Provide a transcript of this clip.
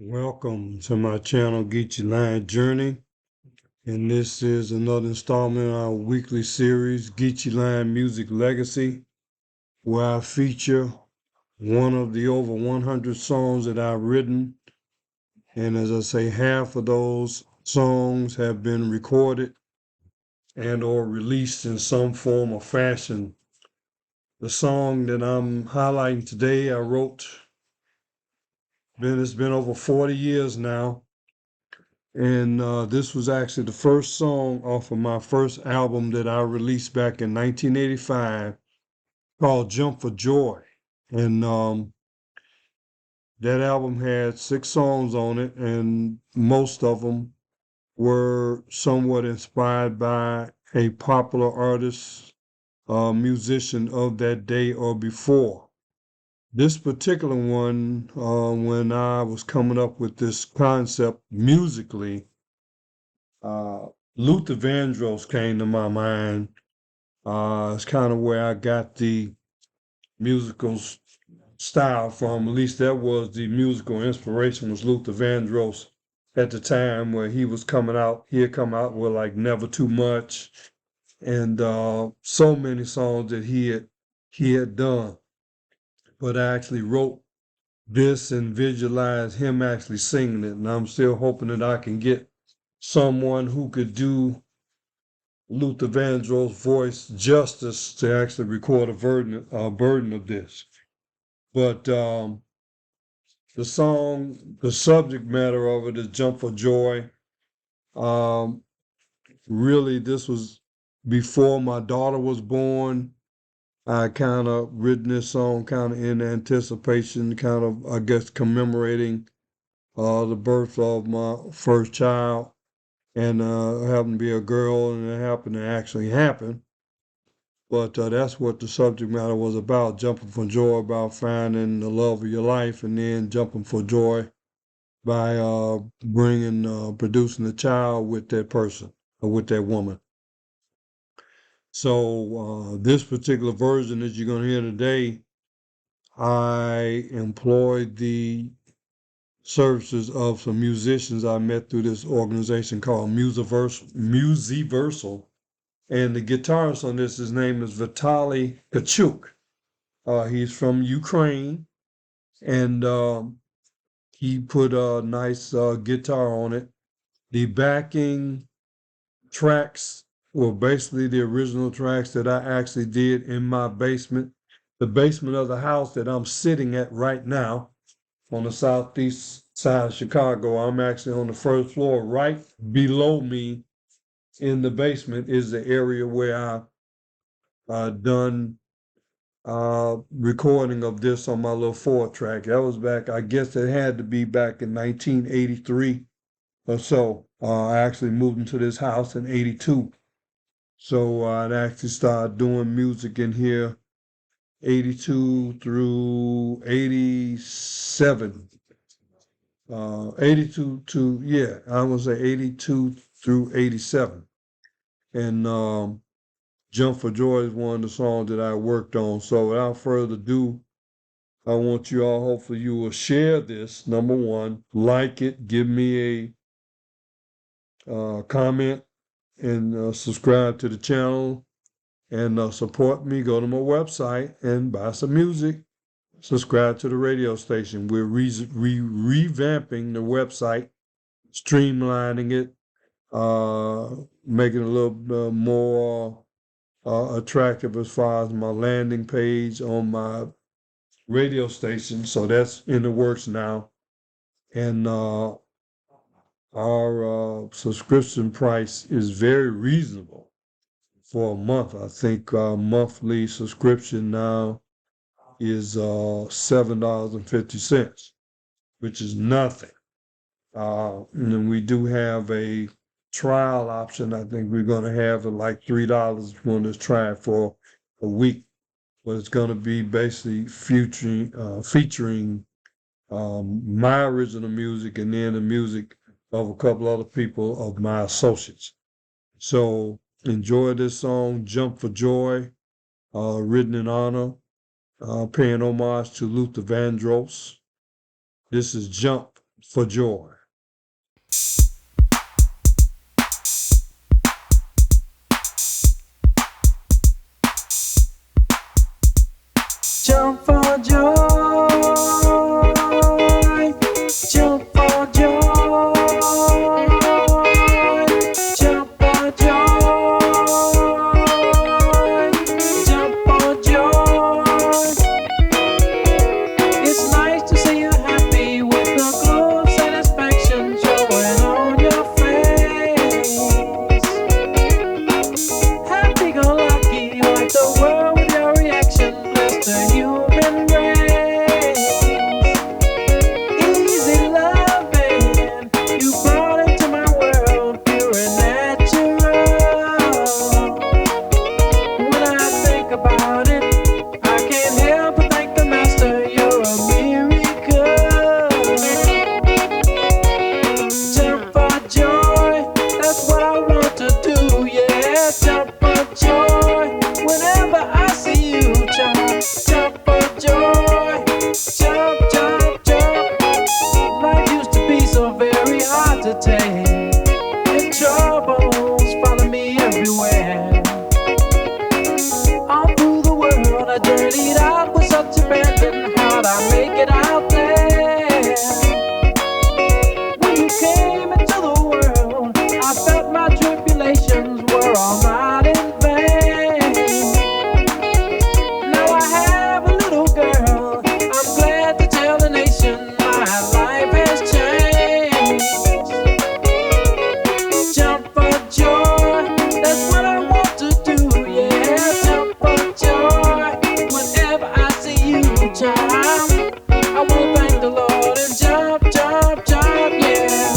Welcome to my channel, Geechee Line Journey, and this is another installment in our weekly series, Geechee Line Music Legacy, where I feature one of the over 100 songs that I've written, and as I say, half of those songs have been recorded and or released in some form or fashion. The song that I'm highlighting today, I wrote, it's been over 40 years now. And this was actually the first song off of my first album that I released back in 1985 called Jump for Joy. And that album had 6 songs on it, and most of them were somewhat inspired by a popular artist, musician of that day or before. This particular one, when I was coming up with this concept musically, Luther Vandross came to my mind. It's kind of where I got the musical style from. At least that was the musical inspiration, was Luther Vandross at the time where he was coming out. He had come out with like Never Too Much and so many songs that he had done. But I actually wrote this and visualized him actually singing it, and I'm still hoping that I can get someone who could do Luther Vandross' voice justice to actually record a burden of this. But the song, the subject matter of it is Jump for Joy. Really, this was before my daughter was born. I kind of written this song kind of in anticipation, kind of, I guess, commemorating the birth of my first child. And it happened to be a girl, and it happened to actually happen. But that's what the subject matter was about, jumping for joy, about finding the love of your life, and then jumping for joy by producing a child with that person or with that woman. So this particular version that you're going to hear today, I employed the services of some musicians I met through this organization called Musiversal. And the guitarist on this, his name is Vitaly Kachuk. He's from Ukraine, and he put a nice guitar on it. The backing tracks were basically the original tracks that I actually did in my basement, the basement of the house that I'm sitting at right now on the southeast side of Chicago. I'm actually on the first floor. Right below me in the basement is the area where I done recording of this on my little 4-track. That was back, I guess it had to be back in 1983 or so. I actually moved into this house in 82. So I'd actually started doing music in here 82 through 87. 82 to, yeah, I would say 82 through 87. And Jump for Joy is one of the songs that I worked on. So without further ado, I want you all, hopefully you will share this, number one, like it, give me a comment, and subscribe to the channel, and support me. Go to my website and buy some music. Subscribe to the radio station. We're revamping the website, streamlining it, making it a little bit more attractive as far as my landing page on my radio station. So that's in the works now. And our subscription price is very reasonable for a month. I think our monthly subscription now is $7.50, which is nothing. And then we do have a trial option. I think we're going to have it like $3 if you want to try it for a week. But it's going to be basically featuring my original music and then the music of a couple other people of my associates. So enjoy this song, Jump for Joy, written in honor, paying homage to Luther Vandross. This is Jump for joy. Jump for joy, jump for joy, jump for joy, jump for joy. It's nice to see you happy with the glow of satisfaction showing on your face. Happy-go-lucky like the world with your reaction. The human race, easy loving, you brought into my world, pure and natural. When I think about it, I can't help but thank the master, you're a miracle. Jump for joy, that's what I want to do, yeah. Jump for joy, whenever I see you, child. Jump for joy, jump, jump, jump. Life used to be so very hard to take, and troubles follow me everywhere. All through the world I journeyed out with such abandon. How'd I make it out there? When you came into the world, I felt my tribulations were all not in vain. Now I have a little girl, I'm glad to tell the nation my life has changed. Jump for joy, that's what I want to do, yeah. Jump for joy, whenever I see you, child. I want to thank the Lord and jump, jump, jump, yeah.